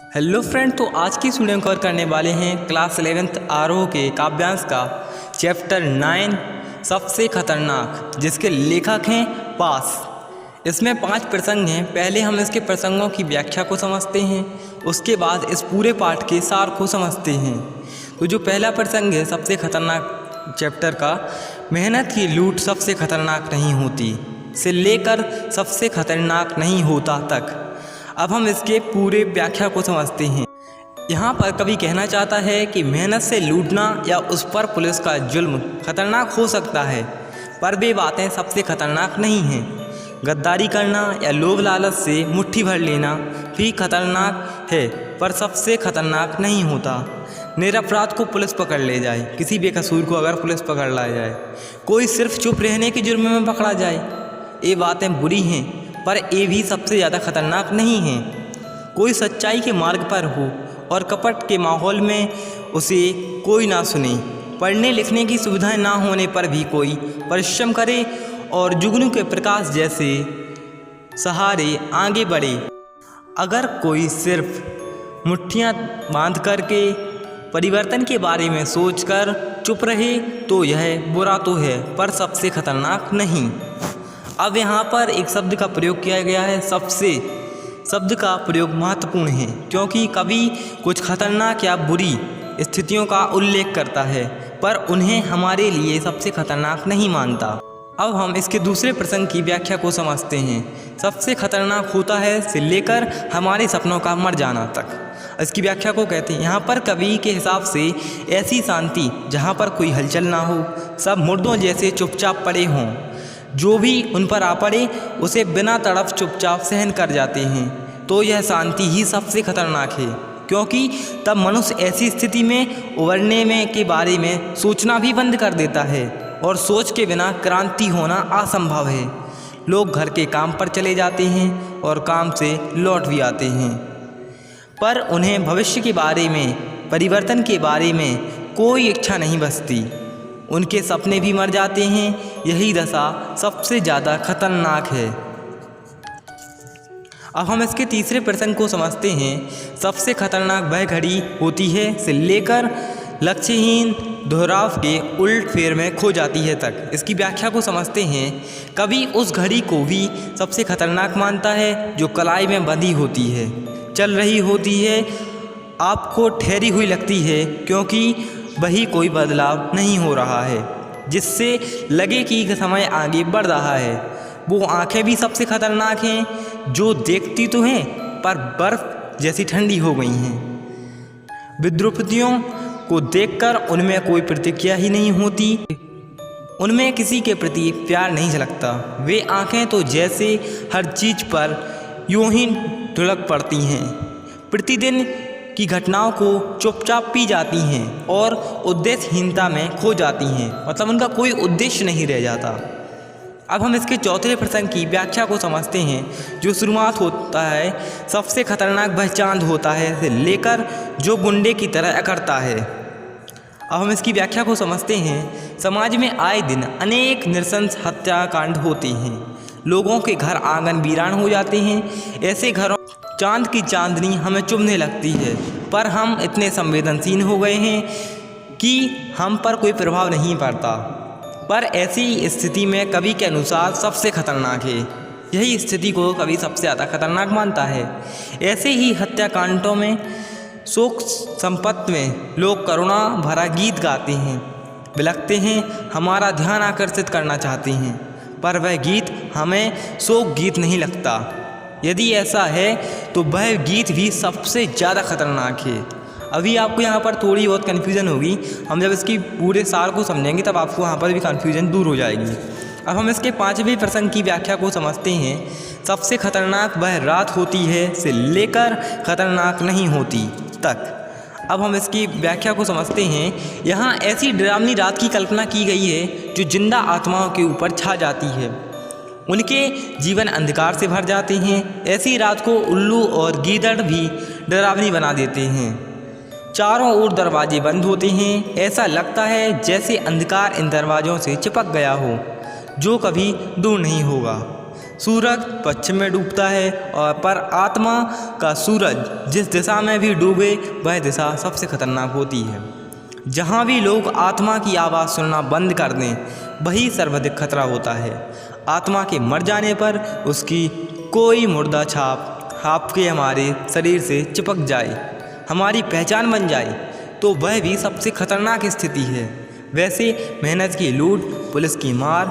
Hello friend, तो आज की स्टूडियो कवर करने वाले हैं क्लास 11th आरोह के काव्यांश का चैप्टर 9 सबसे खतरनाक, जिसके लेखक हैं पास। इसमें 5 प्रसंग हैं। पहले हम इसके प्रसंगों की व्याख्या को समझते हैं, उसके बाद इस पूरे पाठ के सार को समझते हैं। तो जो पहला प्रसंग है सबसे खतरनाक चैप्टर का, मेहनत की लूट सबसे खतरनाक नहीं होती से लेकर सबसे खतरनाक नहीं होता तक। अब हम इसके पूरे व्याख्या को समझते हैं। यहाँ पर कवि कहना चाहता है कि मेहनत से लूटना या उस पर पुलिस का जुल्म खतरनाक हो सकता है, पर वे बातें सबसे खतरनाक नहीं हैं। गद्दारी करना या लोभ लालच से मुट्ठी भर लेना भी खतरनाक है, पर सबसे खतरनाक नहीं होता। निरपराध को पुलिस पकड़ ले जाए, किसी बेकसूर को अगर पुलिस पकड़ ला जाए, कोई सिर्फ चुप रहने के जुर्म में पकड़ा जाए, ये बातें बुरी हैं, पर ये भी सबसे ज़्यादा खतरनाक नहीं हैं। कोई सच्चाई के मार्ग पर हो और कपट के माहौल में उसे कोई ना सुने, पढ़ने लिखने की सुविधाएं ना होने पर भी कोई परिश्रम करे और जुगनू के प्रकाश जैसे सहारे आगे बढ़े। अगर कोई सिर्फ मुट्ठियाँ बांध करके परिवर्तन के बारे में सोचकर चुप रहे तो यह बुरा तो है, पर सबसे खतरनाक नहीं। अब यहाँ पर एक शब्द का प्रयोग किया गया है, सबसे शब्द का प्रयोग महत्वपूर्ण है, क्योंकि कवि कुछ खतरनाक या बुरी स्थितियों का उल्लेख करता है, पर उन्हें हमारे लिए सबसे खतरनाक नहीं मानता। अब हम इसके दूसरे प्रसंग की व्याख्या को समझते हैं। सबसे खतरनाक होता है से लेकर हमारे सपनों का मर जाना तक। इसकी व्याख्या को कहते हैं, यहाँ पर कवि के हिसाब से ऐसी शांति जहाँ पर कोई हलचल ना हो, सब मुर्दों जैसे चुपचाप पड़े हों, जो भी उन पर आ पड़े उसे बिना तड़प चुपचाप सहन कर जाते हैं, तो यह शांति ही सबसे खतरनाक है, क्योंकि तब मनुष्य ऐसी स्थिति में उबरने में के बारे में सोचना भी बंद कर देता है, और सोच के बिना क्रांति होना असंभव है। लोग घर के काम पर चले जाते हैं और काम से लौट भी आते हैं, पर उन्हें भविष्य के बारे में, परिवर्तन के बारे में कोई इच्छा नहीं बचती। उनके सपने भी मर जाते हैं। यही दशा सबसे ज़्यादा खतरनाक है। अब हम इसके तीसरे प्रसंग को समझते हैं। सबसे खतरनाक वह घड़ी होती है से लेकर लक्ष्यहीन दोहराव के उल्ट फेर में खो जाती है तक। इसकी व्याख्या को समझते हैं। कवि उस घड़ी को भी सबसे खतरनाक मानता है जो कलाई में बंधी होती है, चल रही होती है, आपको ठहरी हुई लगती है, क्योंकि वही कोई बदलाव नहीं हो रहा है, जिससे लगे कि समय आगे बढ़ रहा है। वो आंखें भी सबसे खतरनाक हैं, जो देखती तो हैं पर बर्फ़ जैसी ठंडी हो गई हैं। विद्रुपतियों को देखकर उनमें कोई प्रतिक्रिया ही नहीं होती, उनमें किसी के प्रति प्यार नहीं झलकता। वे आंखें तो जैसे हर चीज़ पर यूं ही ढुलक पड़ती हैं, प्रतिदिन की घटनाओं को चुपचाप पी जाती हैं और उद्देश्यहीनता में खो जाती हैं, मतलब उनका कोई उद्देश्य नहीं रह जाता। अब हम इसके चौथे प्रसंग की व्याख्या को समझते हैं। जो शुरुआत होता है, सबसे खतरनाक वह चांद होता है से लेकर जो गुंडे की तरह अकड़ता है। अब हम इसकी व्याख्या को समझते हैं। समाज में आए दिन अनेक नृशंस हत्याकांड होते हैं, लोगों के घर आंगन वीरान हो जाते हैं। ऐसे घरों चांद की चांदनी हमें चुभने लगती है, पर हम इतने संवेदनशील हो गए हैं कि हम पर कोई प्रभाव नहीं पड़ता। पर ऐसी स्थिति में कवि के अनुसार सबसे खतरनाक है। यही स्थिति को कवि सबसे ज़्यादा खतरनाक मानता है। ऐसे ही हत्याकांडों में, शोक संपत्ति में लोग करुणा भरा गीत गाते हैं, बिलखते हैं, हमारा ध्यान आकर्षित करना चाहते हैं, पर वह गीत हमें शोक गीत नहीं लगता। यदि ऐसा है तो वह गीत भी सबसे ज़्यादा खतरनाक है। अभी आपको यहाँ पर थोड़ी बहुत कन्फ्यूज़न होगी, हम जब इसकी पूरे सार को समझेंगे तब आपको यहाँ पर भी कन्फ्यूज़न दूर हो जाएगी। अब हम इसके 5वें प्रसंग की व्याख्या को समझते हैं। सबसे खतरनाक वह रात होती है से लेकर खतरनाक नहीं होती तक। अब हम इसकी व्याख्या को समझते हैं। यहाँ ऐसी डरावनी रात की कल्पना की गई है जो जिंदा आत्माओं के ऊपर छा जाती है, उनके जीवन अंधकार से भर जाते हैं। ऐसी रात को उल्लू और गीदड़ भी डरावनी बना देते हैं। चारों ओर दरवाजे बंद होते हैं, ऐसा लगता है जैसे अंधकार इन दरवाज़ों से चिपक गया हो, जो कभी दूर नहीं होगा। सूरज पश्चिम में डूबता है और पर आत्मा का सूरज जिस दिशा में भी डूबे वह दिशा सबसे खतरनाक होती है। जहाँ भी लोग आत्मा की आवाज़ सुनना बंद कर दें वही सर्वाधिक खतरा होता है। आत्मा के मर जाने पर उसकी कोई मुर्दा छाप आपके हमारे शरीर से चिपक जाए, हमारी पहचान बन जाए तो वह भी सबसे खतरनाक स्थिति है। वैसे मेहनत की लूट, पुलिस की मार,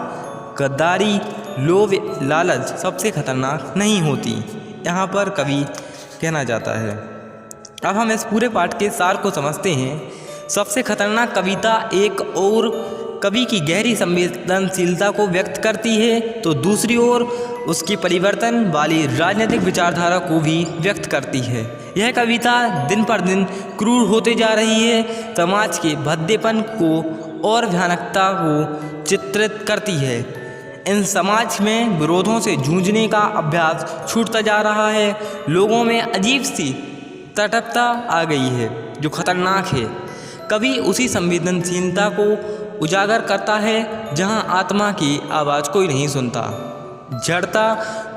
गद्दारी, लोभ, लालच सबसे खतरनाक नहीं होती, यहाँ पर कवि कहना चाहता है। अब हम इस पूरे पाठ के सार को समझते हैं। सबसे खतरनाक कविता एक और कवि की गहरी संवेदनशीलता को व्यक्त करती है तो दूसरी ओर उसकी परिवर्तन वाली राजनीतिक विचारधारा को भी व्यक्त करती है। यह कविता दिन पर दिन क्रूर होते जा रही है, समाज के भद्देपन को और भयानकता को चित्रित करती है। इन समाज में विरोधों से जूझने का अभ्यास छूटता जा रहा है। लोगों में अजीब सी तटपता आ गई है जो खतरनाक है। कवि उसी संवेदनशीलता को उजागर करता है जहां आत्मा की आवाज़ कोई नहीं सुनता, जड़ता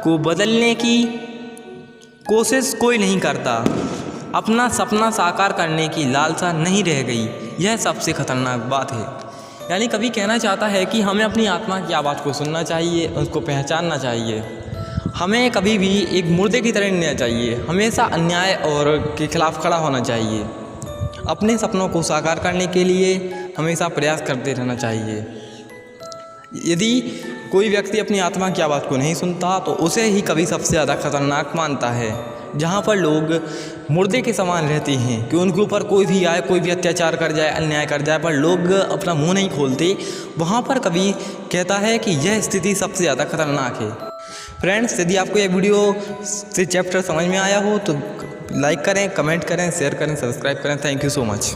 को बदलने की कोशिश कोई नहीं करता, अपना सपना साकार करने की लालसा नहीं रह गई। यह सबसे खतरनाक बात है। यानी कवि कहना चाहता है कि हमें अपनी आत्मा की आवाज़ को सुनना चाहिए, उसको पहचानना चाहिए। हमें कभी भी एक मुर्दे की तरह नहीं रहना चाहिए, हमेशा अन्याय और के खिलाफ खड़ा होना चाहिए। अपने सपनों को साकार करने के लिए हमेशा प्रयास करते रहना चाहिए। यदि कोई व्यक्ति अपनी आत्मा की आवाज़ को नहीं सुनता तो उसे ही कवि सबसे ज़्यादा खतरनाक मानता है। जहाँ पर लोग मुर्दे के समान रहते हैं कि उनके ऊपर कोई भी आए, कोई भी अत्याचार कर जाए, अन्याय कर जाए, पर लोग अपना मुंह नहीं खोलते, वहाँ पर कवि कहता है कि यह स्थिति सबसे ज़्यादा खतरनाक है। फ्रेंड्स, यदि आपको यह वीडियो से चैप्टर समझ में आया हो तो लाइक करें, कमेंट करें, शेयर करें, सब्सक्राइब करें। Thank you so much.